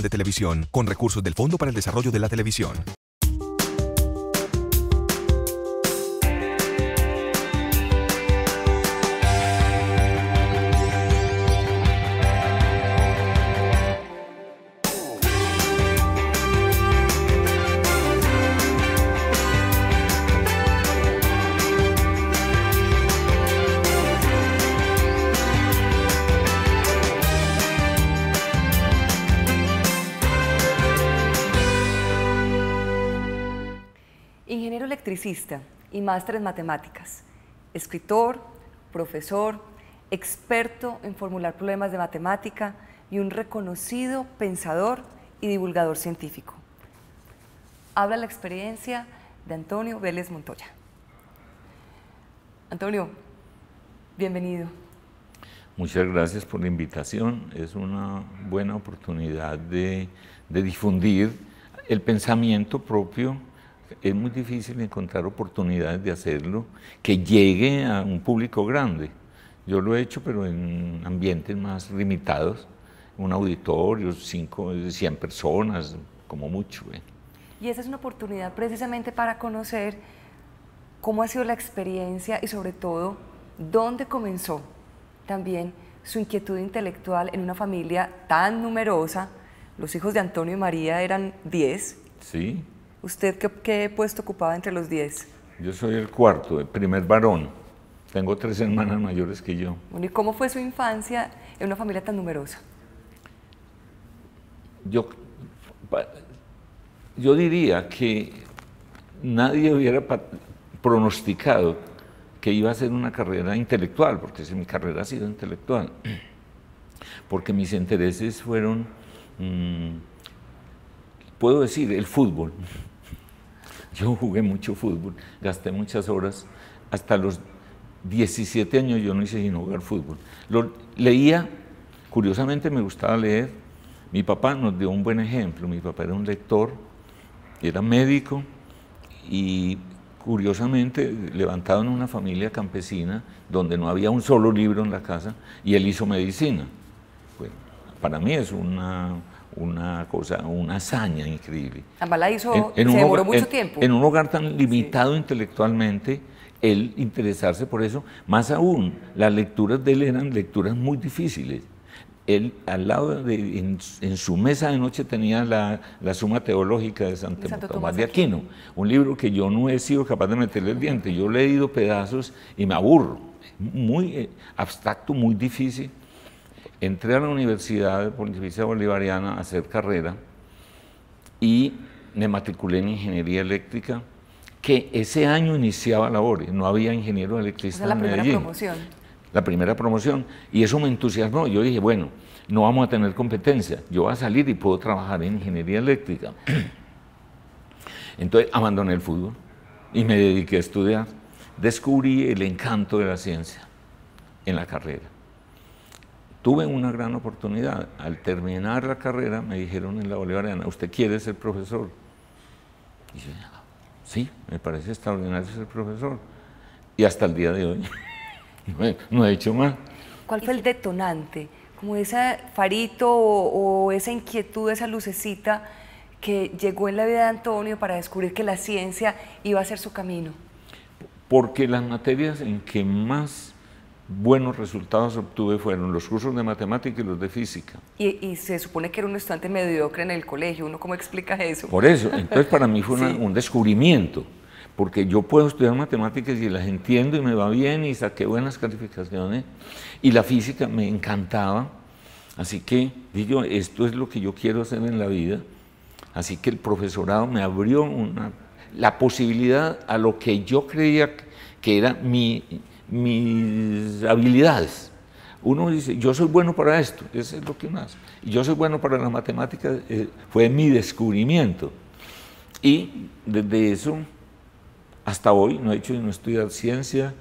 de televisión con recursos del Fondo para el Desarrollo de la Televisión. Ingeniero electricista y máster en matemáticas, escritor, profesor, experto en formular problemas de matemática y un reconocido pensador y divulgador científico. Habla la experiencia de Antonio Vélez Montoya. Antonio, bienvenido. Muchas gracias por la invitación. Es una buena oportunidad de difundir el pensamiento propio. Es muy difícil encontrar oportunidades de hacerlo que llegue a un público grande. Yo lo he hecho, pero en ambientes más limitados, un auditorio, 100 personas, como mucho. Y esa es una oportunidad precisamente para conocer cómo ha sido la experiencia y sobre todo dónde comenzó también su inquietud intelectual en una familia tan numerosa. Los hijos de Antonio y María eran 10. Sí. ¿Usted qué puesto ocupaba entre los 10? Yo soy el cuarto, el primer varón. Tengo 3 hermanas mayores que yo. Bueno, ¿y cómo fue su infancia en una familia tan numerosa? Yo diría que nadie hubiera pronosticado que iba a ser una carrera intelectual, porque mi carrera ha sido intelectual. Porque mis intereses fueron, puedo decir, el fútbol. Yo jugué mucho fútbol, gasté muchas horas, hasta los 17 años yo no hice sino jugar fútbol. Leía, curiosamente me gustaba leer, mi papá nos dio un buen ejemplo, mi papá era un lector, era médico y curiosamente levantado en una familia campesina donde no había un solo libro en la casa y él hizo medicina. Bueno, para mí es una hazaña increíble. Ambala hizo, se demoró mucho tiempo. En un hogar tan limitado intelectualmente, él interesarse por eso, más aún, las lecturas de él eran lecturas muy difíciles. Él, al lado en su mesa de noche tenía la Suma Teológica de Santo Tomás de Aquino, un libro que yo no he sido capaz de meterle el diente. Yo he leído pedazos y me aburro, muy abstracto, muy difícil. Entré a la Universidad Pontificia Bolivariana a hacer carrera y me matriculé en Ingeniería Eléctrica, que ese año iniciaba labores, no había ingeniero electricista en Medellín. La primera promoción. La primera promoción, y eso me entusiasmó. Yo dije, bueno, no vamos a tener competencia, yo voy a salir y puedo trabajar en Ingeniería Eléctrica. Entonces abandoné el fútbol y me dediqué a estudiar. Descubrí el encanto de la ciencia en la carrera. Tuve una gran oportunidad. Al terminar la carrera me dijeron en la Bolivariana, ¿usted quiere ser profesor? Y yo dije, sí, me parece extraordinario ser profesor. Y hasta el día de hoy no he hecho más. ¿Cuál fue el detonante? Como ese farito o esa inquietud, esa lucecita que llegó en la vida de Antonio para descubrir que la ciencia iba a ser su camino. Porque las materias en que más buenos resultados obtuve fueron los cursos de matemática y los de física. Y se supone que era un estudiante mediocre en el colegio, ¿uno cómo explica eso? Por eso, entonces para mí fue un descubrimiento, porque yo puedo estudiar matemáticas y las entiendo y me va bien y saqué buenas calificaciones, y la física me encantaba, así que digo, esto es lo que yo quiero hacer en la vida, así que el profesorado me abrió la posibilidad a lo que yo creía que era mis habilidades. Uno dice, yo soy bueno para esto, eso es lo que uno hace. Y yo soy bueno para las matemáticas, fue mi descubrimiento. Y desde eso hasta hoy no he hecho sino estudiar ciencia,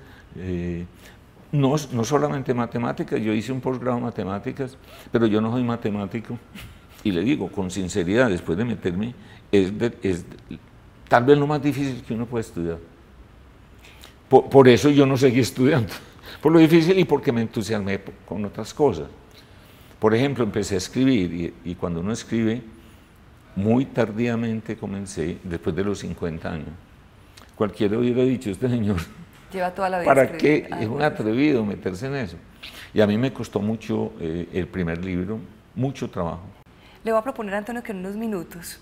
no solamente matemáticas, yo hice un posgrado en matemáticas, pero yo no soy matemático. Y le digo con sinceridad, después de meterme, es tal vez lo más difícil que uno puede estudiar. Por eso yo no seguí estudiando, por lo difícil y porque me entusiasmé con otras cosas. Por ejemplo, empecé a escribir y cuando uno escribe, muy tardíamente comencé, después de los 50 años. Cualquiera hubiera dicho, este señor, lleva toda la vida ¿para qué? escribiendo. Es un atrevido meterse en eso. Y a mí me costó mucho el primer libro, mucho trabajo. Le voy a proponer a Antonio que en unos minutos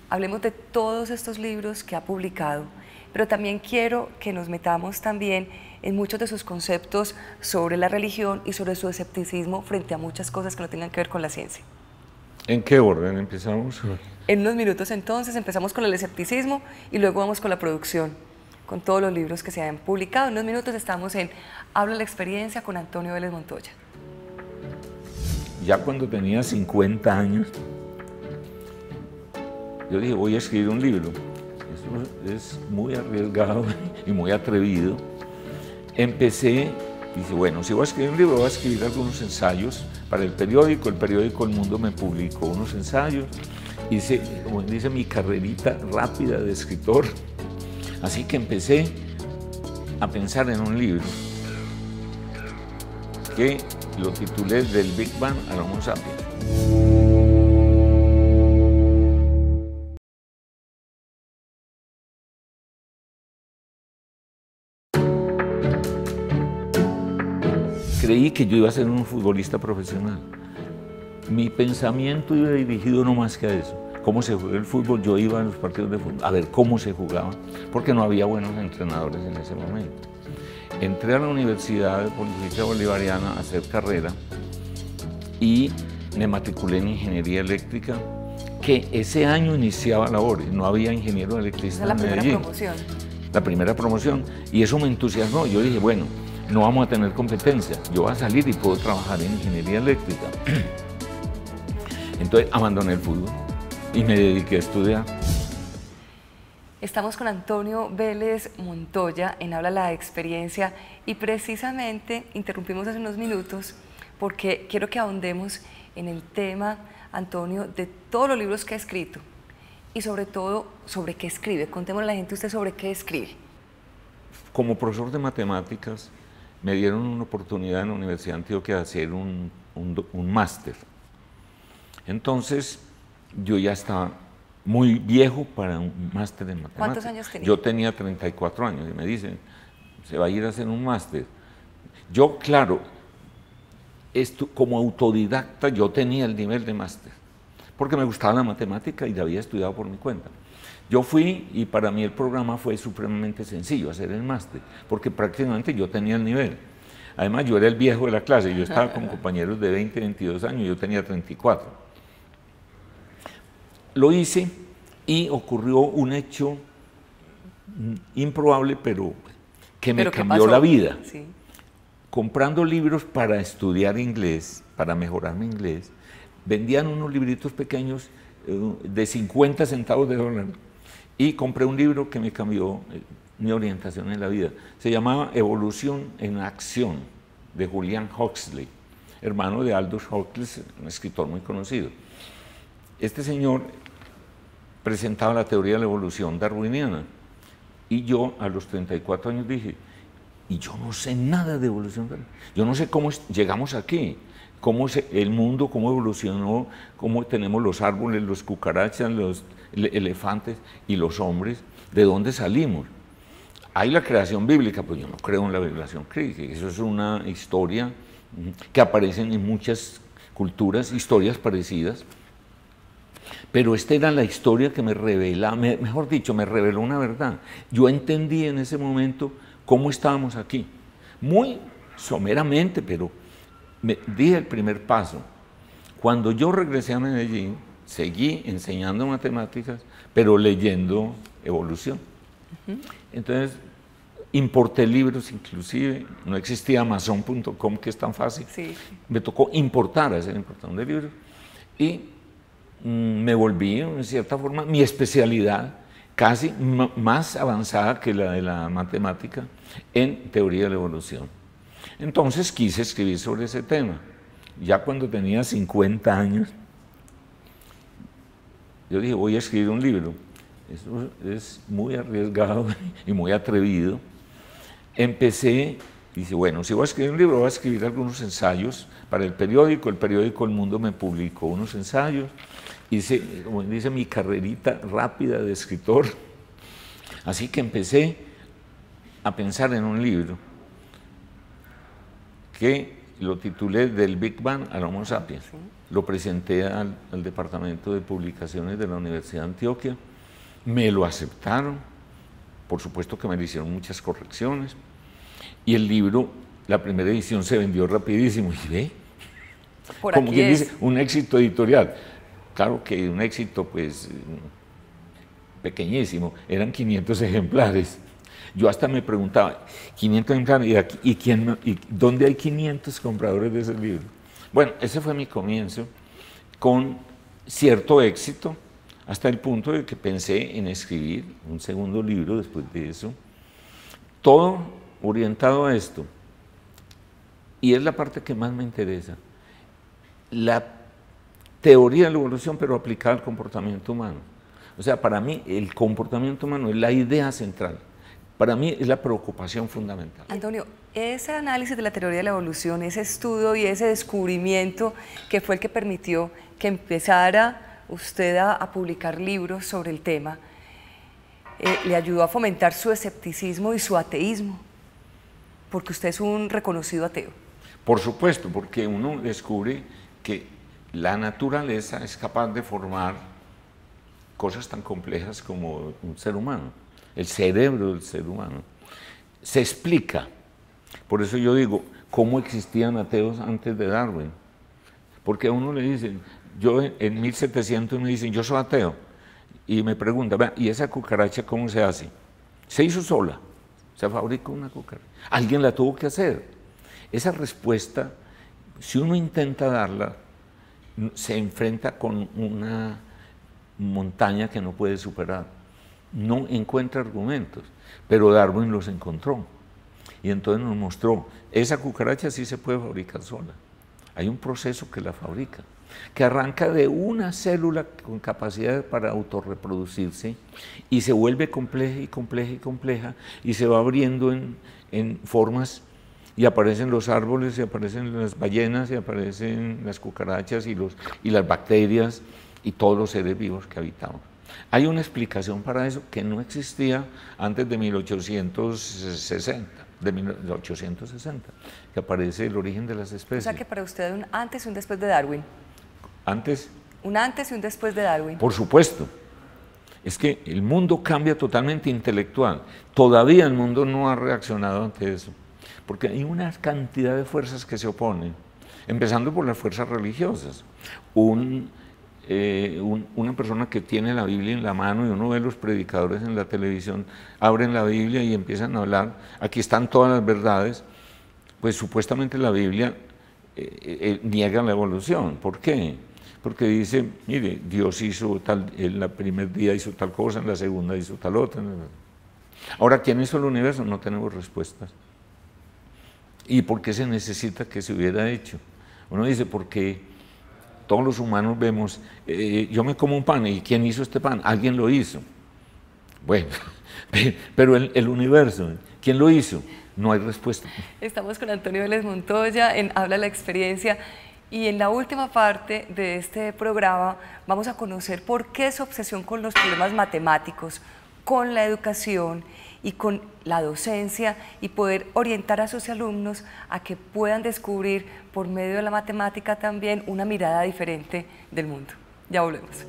hablemos de todos estos libros que ha publicado, pero también quiero que nos metamos también en muchos de sus conceptos sobre la religión y sobre su escepticismo frente a muchas cosas que no tengan que ver con la ciencia. ¿En qué orden empezamos? En unos minutos entonces empezamos con el escepticismo y luego vamos con la producción, con todos los libros que se han publicado. En unos minutos estamos en Habla la experiencia con Antonio Vélez Montoya. Ya cuando tenía 50 años, yo dije, voy a escribir un libro. Eso es muy arriesgado y muy atrevido. Empecé, dije, bueno, si voy a escribir un libro, voy a escribir algunos ensayos para el periódico El Mundo me publicó unos ensayos. Hice, como dice, mi carrerita rápida de escritor. Así que empecé a pensar en un libro que lo titulé Del Big Bang al Homo Sapiens. Creí que yo iba a ser un futbolista profesional. Mi pensamiento iba dirigido no más que a eso. Cómo se juega el fútbol, yo iba a los partidos de fútbol a ver cómo se jugaba, porque no había buenos entrenadores en ese momento. Entré a la Universidad de Pontificia Bolivariana a hacer carrera y me matriculé en Ingeniería Eléctrica, que ese año iniciaba labores, no había ingeniero electricista en Medellín. La primera promoción. La primera promoción, y eso me entusiasmó. Yo dije, bueno, no vamos a tener competencia, yo voy a salir y puedo trabajar en Ingeniería Eléctrica. Entonces abandoné el fútbol y me dediqué a estudiar. Estamos con Antonio Vélez Montoya en Habla la Experiencia y precisamente interrumpimos hace unos minutos porque quiero que ahondemos en el tema, Antonio, de todos los libros que ha escrito y sobre todo sobre qué escribe. Contémosle a la gente usted sobre qué escribe. Como profesor de matemáticas me dieron una oportunidad en la Universidad de Antioquia de hacer un máster. Entonces yo ya estaba muy viejo para un máster en matemáticas. ¿Cuántos años tenía? Yo tenía 34 años y me dicen, se va a ir a hacer un máster. Yo, claro, como autodidacta yo tenía el nivel de máster, porque me gustaba la matemática y la había estudiado por mi cuenta. Yo fui y para mí el programa fue supremamente sencillo, hacer el máster, porque prácticamente yo tenía el nivel. Además yo era el viejo de la clase, yo estaba con compañeros de 20, 22 años, yo tenía 34. Lo hice y ocurrió un hecho improbable, pero que me cambió la vida. Sí. Comprando libros para estudiar inglés, para mejorar mi inglés, vendían unos libritos pequeños de 50 centavos de dólar y compré un libro que me cambió mi orientación en la vida. Se llamaba Evolución en Acción, de Julian Huxley, hermano de Aldous Huxley, un escritor muy conocido. Este señor presentaba la teoría de la evolución darwiniana y yo a los 34 años dije, y yo no sé nada de evolución darwiniana, yo no sé cómo llegamos aquí, cómo el mundo, cómo evolucionó, cómo tenemos los árboles, los cucarachas, los elefantes y los hombres, de dónde salimos. Hay la creación bíblica, pues yo no creo en la revelación crítica, eso es una historia que aparece en muchas culturas, historias parecidas. Pero esta era la historia que me revelaba, mejor dicho, me reveló una verdad. Yo entendí en ese momento cómo estábamos aquí. Muy someramente, pero me di el primer paso. Cuando yo regresé a Medellín, seguí enseñando matemáticas, pero leyendo evolución. Entonces, importé libros inclusive, no existía Amazon.com, que es tan fácil. Sí. Me tocó hacer importación de libros y me volví, en cierta forma, mi especialidad casi más avanzada que la de la matemática en teoría de la evolución. Entonces quise escribir sobre ese tema. Ya cuando tenía 50 años, yo dije, voy a escribir un libro. Eso es muy arriesgado y muy atrevido. Empecé dice, bueno, si voy a escribir un libro, voy a escribir algunos ensayos para el periódico El Mundo me publicó unos ensayos, hice, como dice, mi carrerita rápida de escritor, así que empecé a pensar en un libro que lo titulé Del Big Bang al Homo Sapiens. Sí. Lo presenté al Departamento de Publicaciones de la Universidad de Antioquia, me lo aceptaron, por supuesto que me le hicieron muchas correcciones, y el libro, la primera edición se vendió rapidísimo, y ve, como quien dice, un éxito editorial. Claro que un éxito pues pequeñísimo, eran 500 ejemplares. Yo hasta me preguntaba, 500 ejemplares, ¿y dónde hay 500 compradores de ese libro? Bueno, ese fue mi comienzo, con cierto éxito, hasta el punto de que pensé en escribir un segundo libro después de eso, todo orientado a esto. Y es la parte que más me interesa, la teoría de la evolución, pero aplicada al comportamiento humano. O sea, para mí el comportamiento humano es la idea central. Para mí es la preocupación fundamental. Antonio, ese análisis de la teoría de la evolución, ese estudio y ese descubrimiento que fue el que permitió que empezara usted a publicar libros sobre el tema, le ayudó a fomentar su escepticismo y su ateísmo, porque usted es un reconocido ateo. Por supuesto, porque uno descubre que la naturaleza es capaz de formar cosas tan complejas como un ser humano. El cerebro del ser humano se explica. Por eso yo digo, ¿cómo existían ateos antes de Darwin? Porque a uno le dicen, yo en 1700 me dicen, yo soy ateo, y me preguntan, ¿y esa cucaracha cómo se hace? Se hizo sola, se fabricó una cucaracha. Alguien la tuvo que hacer. Esa respuesta, si uno intenta darla, se enfrenta con una montaña que no puede superar. No encuentra argumentos, pero Darwin los encontró. Y entonces nos mostró, esa cucaracha sí se puede fabricar sola. Hay un proceso que la fabrica, que arranca de una célula con capacidad para autorreproducirse y se vuelve compleja y compleja y compleja y se va abriendo en formas, y aparecen los árboles, y aparecen las ballenas, y aparecen las cucarachas y las bacterias y todos los seres vivos que habitamos. Hay una explicación para eso que no existía antes de 1860, que aparece el origen de las especies. O sea que para usted un antes y un después de Darwin. ¿Antes? Un antes y un después de Darwin. Por supuesto. Es que el mundo cambia totalmente intelectual. Todavía el mundo no ha reaccionado ante eso, porque hay una cantidad de fuerzas que se oponen, empezando por las fuerzas religiosas. Una persona que tiene la Biblia en la mano, y uno ve los predicadores en la televisión, abren la Biblia y empiezan a hablar, aquí están todas las verdades, pues supuestamente la Biblia niega la evolución. ¿Por qué? Porque dice, mire, Dios hizo tal, en el primer día hizo tal cosa, en la segunda hizo tal otra. Ahora, ¿quién hizo el universo? No tenemos respuestas. ¿Y por qué se necesita que se hubiera hecho? Uno dice, porque todos los humanos vemos, yo me como un pan, ¿y quién hizo este pan? Alguien lo hizo. Bueno, pero el universo, ¿quién lo hizo? No hay respuesta. Estamos con Antonio Vélez Montoya en Habla la Experiencia, y en la última parte de este programa vamos a conocer por qué su obsesión con los problemas matemáticos, con la educación y con la docencia, y poder orientar a sus alumnos a que puedan descubrir por medio de la matemática también una mirada diferente del mundo. Ya volvemos.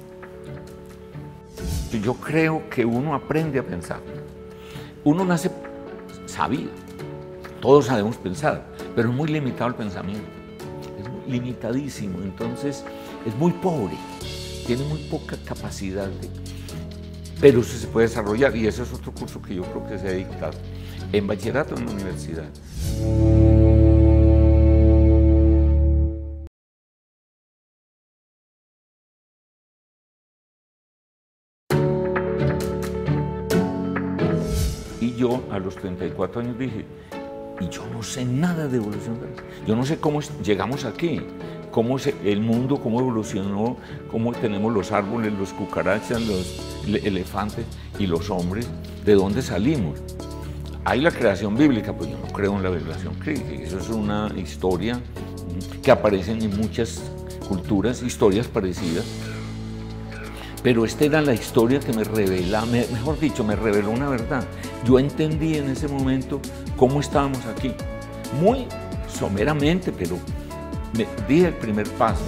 Yo creo que uno aprende a pensar. Uno nace sabido, todos sabemos pensar, pero es muy limitado el pensamiento, es limitadísimo, entonces es muy pobre, tiene muy poca capacidad pero eso se puede desarrollar, y eso es otro curso que yo creo que se ha dictado en bachillerato, en la universidad. Y yo a los 34 años dije, y yo no sé nada de evolución, yo no sé cómo llegamos aquí, cómo el mundo, cómo evolucionó, cómo tenemos los árboles, los cucarachas, los elefantes y los hombres, de dónde salimos. Hay la creación bíblica, pues yo no creo en la revelación bíblica. Eso es una historia que aparece en muchas culturas, historias parecidas. Pero esta era la historia que me revela, mejor dicho, me reveló una verdad. Yo entendí en ese momento cómo estábamos aquí. Muy someramente, pero di el primer paso.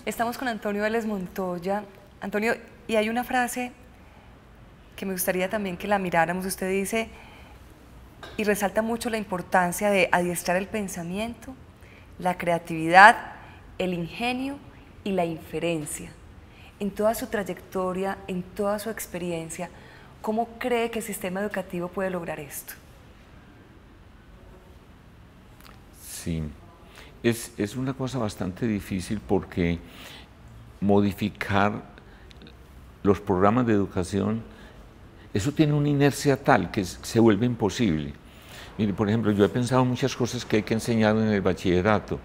Estamos con Antonio Vélez Montoya. Antonio, y hay una frase que me gustaría también que la miráramos. Usted dice, y resalta mucho la importancia de adiestrar el pensamiento, la creatividad, el ingenio y la inferencia. En toda su trayectoria, en toda su experiencia, ¿cómo cree que el sistema educativo puede lograr esto? Sí, es una cosa bastante difícil porque modificar los programas de educación, eso tiene una inercia tal que se vuelve imposible. Mire, por ejemplo, yo he pensado muchas cosas que hay que enseñar en el bachillerato.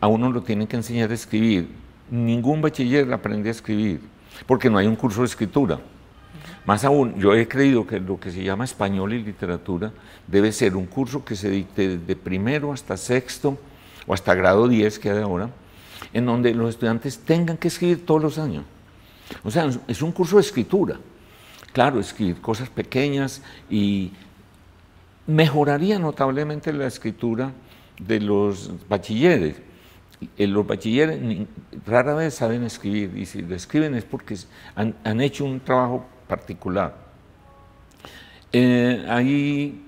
A uno lo tienen que enseñar a escribir. Ningún bachiller aprende a escribir, porque no hay un curso de escritura. Más aún, yo he creído que lo que se llama español y literatura debe ser un curso que se dicte desde primero hasta sexto o hasta grado 10, que hay ahora, en donde los estudiantes tengan que escribir todos los años. O sea, es un curso de escritura. Claro, escribir cosas pequeñas y mejoraría notablemente la escritura de los bachilleres. Los bachilleres rara vez saben escribir, y si lo escriben es porque han hecho un trabajo particular. Hay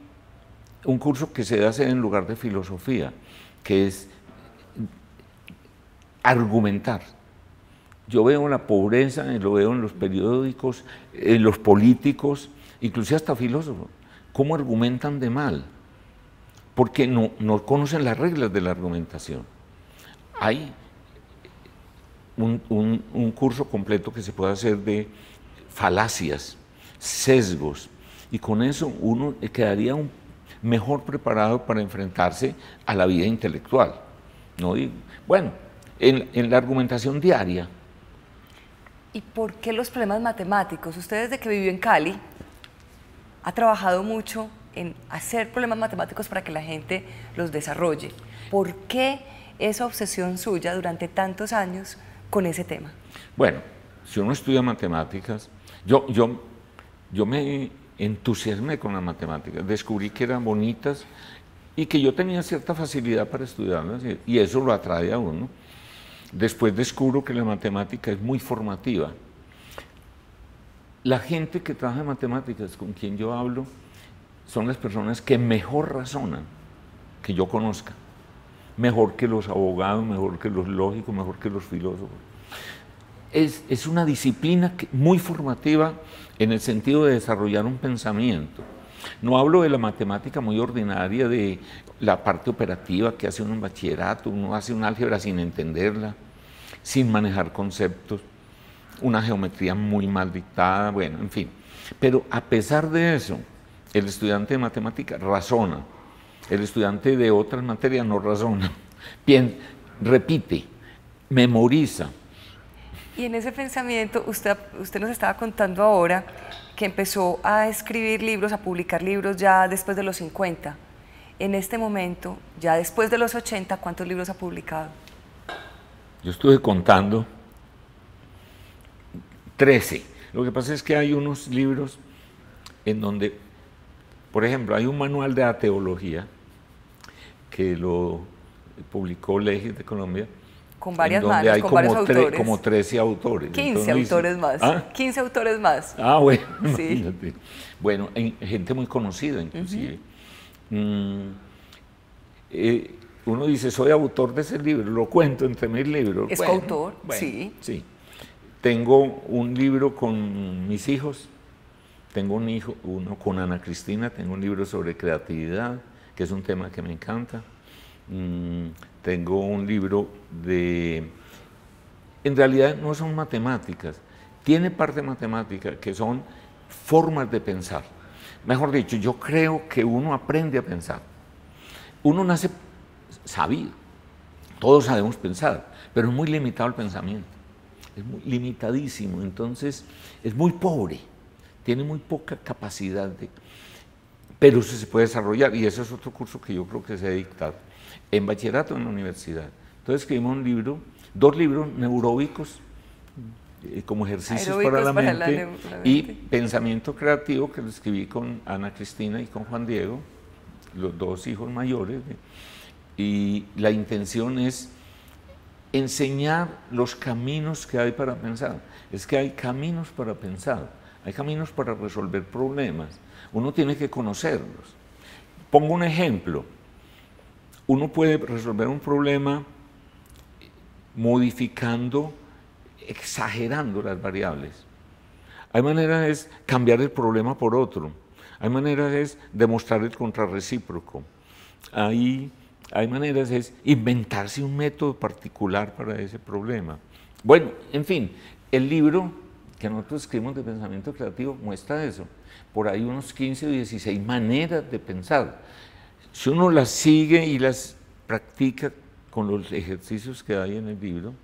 un curso que se debe hacer en lugar de filosofía, que es argumentar. Yo veo la pobreza, lo veo en los periódicos, en los políticos, inclusive hasta filósofos, cómo argumentan de mal, porque no conocen las reglas de la argumentación. Hay un curso completo que se puede hacer de falacias, sesgos, y con eso uno quedaría mejor preparado para enfrentarse a la vida intelectual. ¿No? Y, bueno, en la argumentación diaria. ¿Y por qué los problemas matemáticos? Usted desde que vivió en Cali ha trabajado mucho en hacer problemas matemáticos para que la gente los desarrolle. ¿Por qué esa obsesión suya durante tantos años con ese tema? Bueno, si uno estudia matemáticas, yo me entusiasmé con las matemáticas, descubrí que eran bonitas y que yo tenía cierta facilidad para estudiarlas, y eso lo atrae a uno. Después descubro que la matemática es muy formativa. La gente que trabaja en matemáticas, con quien yo hablo, son las personas que mejor razonan que yo conozca. Mejor que los abogados, mejor que los lógicos, mejor que los filósofos. Es una disciplina muy formativa en el sentido de desarrollar un pensamiento. No hablo de la matemática muy ordinaria, de la parte operativa que hace uno en bachillerato, uno hace un álgebra sin entenderla, sin manejar conceptos, una geometría muy mal dictada, bueno, en fin. Pero a pesar de eso, el estudiante de matemática razona, el estudiante de otras materias no razona, repite, memoriza. Y en ese pensamiento, usted nos estaba contando ahora que empezó a escribir libros, a publicar libros ya después de los 50. En este momento, ya después de los 80, ¿cuántos libros ha publicado? Yo estuve contando 13. Lo que pasa es que hay unos libros en donde, por ejemplo, hay un manual de ateología que lo publicó Legis de Colombia, con varias donde manos, hay con varios autores. Como 13 autores. 15 Entonces, autores más. ¿Ah? 15 autores más. Ah, bueno. Sí. Imagínate. Bueno, hay gente muy conocida inclusive. Uno dice, soy autor de ese libro, lo cuento entre mis libros. ¿Es coautor? Bueno, sí. Sí. Tengo un libro con mis hijos, tengo uno con Ana Cristina, tengo un libro sobre creatividad, que es un tema que me encanta. Tengo un libro en realidad no son matemáticas, tiene parte matemática, que son formas de pensar. Mejor dicho, yo creo que uno aprende a pensar. Uno nace sabido, todos sabemos pensar, pero es muy limitado el pensamiento, es muy limitadísimo, entonces es muy pobre, tiene muy poca capacidad de... Pero eso se puede desarrollar, y ese es otro curso que yo creo que se ha dictado en bachillerato en la universidad. Entonces escribimos un libro, 2 libros neuróbicos, como ejercicios para la mente, y pensamiento creativo, que lo escribí con Ana Cristina y con Juan Diego, los 2 hijos mayores, y la intención es enseñar los caminos que hay para pensar. Es que hay caminos para pensar, hay caminos para resolver problemas, uno tiene que conocerlos. Pongo un ejemplo, uno puede resolver un problema modificando, exagerando las variables. Hay maneras de cambiar el problema por otro, hay maneras de demostrar el contrarrecíproco, hay maneras de inventarse un método particular para ese problema. Bueno, en fin, el libro que nosotros escribimos de pensamiento creativo muestra eso. Por ahí unos 15 o 16 maneras de pensar. Si uno las sigue y las practica con los ejercicios que hay en el libro,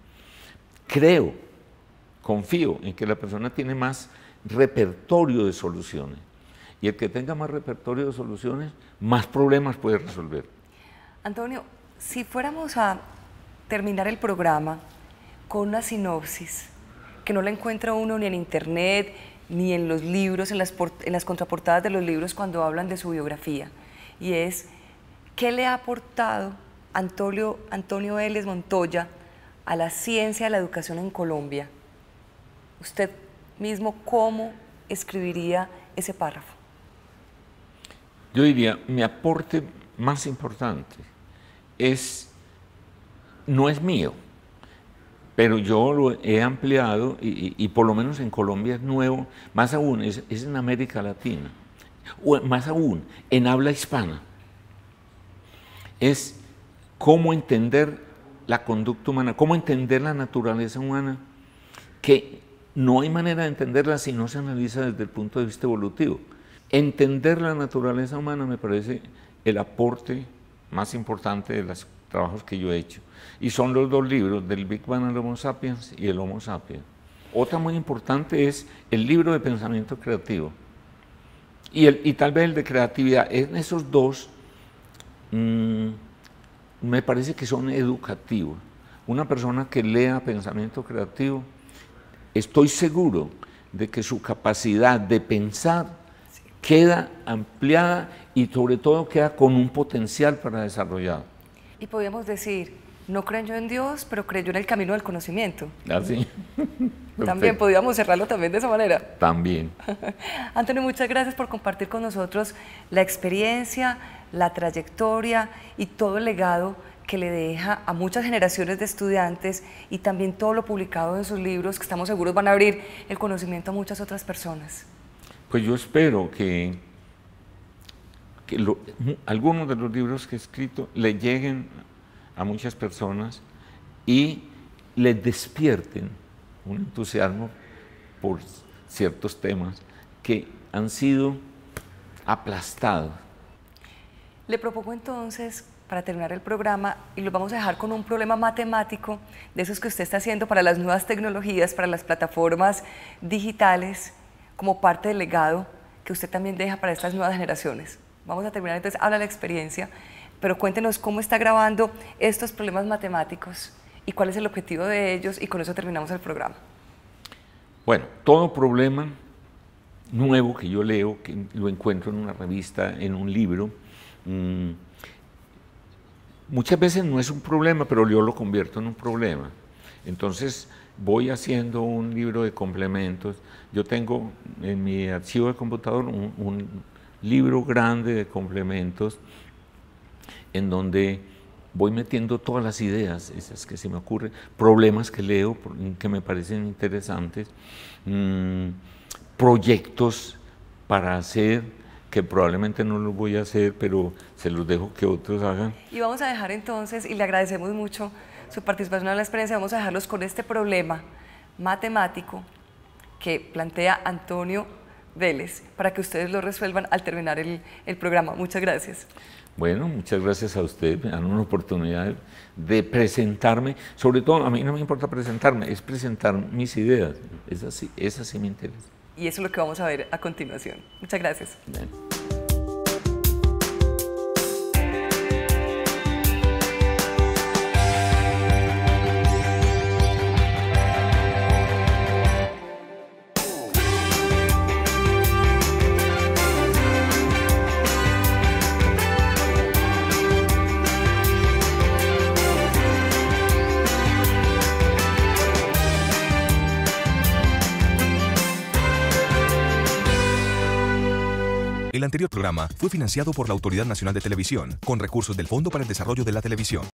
confío en que la persona tiene más repertorio de soluciones. Y el que tenga más repertorio de soluciones, más problemas puede resolver. Antonio, si fuéramos a terminar el programa con una sinopsis, que no la encuentra uno ni en internet, ni en los libros, en las contraportadas de los libros cuando hablan de su biografía, y es, ¿qué le ha aportado Antonio Vélez Montoya a la ciencia de la educación en Colombia? Usted mismo, ¿cómo escribiría ese párrafo? Yo diría, mi aporte más importante no es mío, pero yo lo he ampliado y por lo menos en Colombia es nuevo, más aún es en América Latina, o más aún en habla hispana. Es cómo entender la conducta humana, cómo entender la naturaleza humana, que no hay manera de entenderla si no se analiza desde el punto de vista evolutivo. Entender la naturaleza humana me parece el aporte más importante de los trabajos que yo he hecho. Y son los 2 libros, del Big Bang al Homo Sapiens y el Homo Sapiens. Otra muy importante es el libro de pensamiento creativo. Y tal vez el de creatividad. En esos 2 me parece que son educativos. Una persona que lea pensamiento creativo, estoy seguro de que su capacidad de pensar queda ampliada y sobre todo queda con un potencial para desarrollar. Y podríamos decir, no creyó en Dios, pero creyó en el camino del conocimiento. ¿Así? También podríamos cerrarlo también de esa manera. También. Antonio, muchas gracias por compartir con nosotros la experiencia, la trayectoria y todo el legado que le deja a muchas generaciones de estudiantes, y también todo lo publicado en sus libros, que estamos seguros van a abrir el conocimiento a muchas otras personas. Pues yo espero que algunos de los libros que he escrito le lleguen a muchas personas y les despierten un entusiasmo por ciertos temas que han sido aplastados. Le propongo entonces, para terminar el programa, y lo vamos a dejar con un problema matemático de esos que usted está haciendo para las nuevas tecnologías, para las plataformas digitales, como parte del legado que usted también deja para estas nuevas generaciones. Vamos a terminar entonces, habla la experiencia, pero cuéntenos cómo está grabando estos problemas matemáticos y cuál es el objetivo de ellos, y con eso terminamos el programa. Bueno, todo problema nuevo que yo leo, que lo encuentro en una revista, en un libro, muchas veces no es un problema, pero yo lo convierto en un problema. Entonces voy haciendo un libro de complementos. Yo tengo en mi archivo de computador un libro grande de complementos en donde voy metiendo todas las ideas, esas que se me ocurren, problemas que leo, que me parecen interesantes, proyectos para hacer, que probablemente no los voy a hacer, pero se los dejo que otros hagan. Y vamos a dejar entonces, y le agradecemos mucho su participación en la experiencia, vamos a dejarlos con este problema matemático que plantea Antonio Vélez para que ustedes lo resuelvan al terminar el programa. Muchas gracias. Bueno, muchas gracias a ustedes, me dan una oportunidad de presentarme. Sobre todo, a mí no me importa presentarme, es presentar mis ideas. Es así me interesa. Y eso es lo que vamos a ver a continuación. Muchas gracias. Bien. El anterior programa fue financiado por la Autoridad Nacional de Televisión, con recursos del Fondo para el Desarrollo de la Televisión.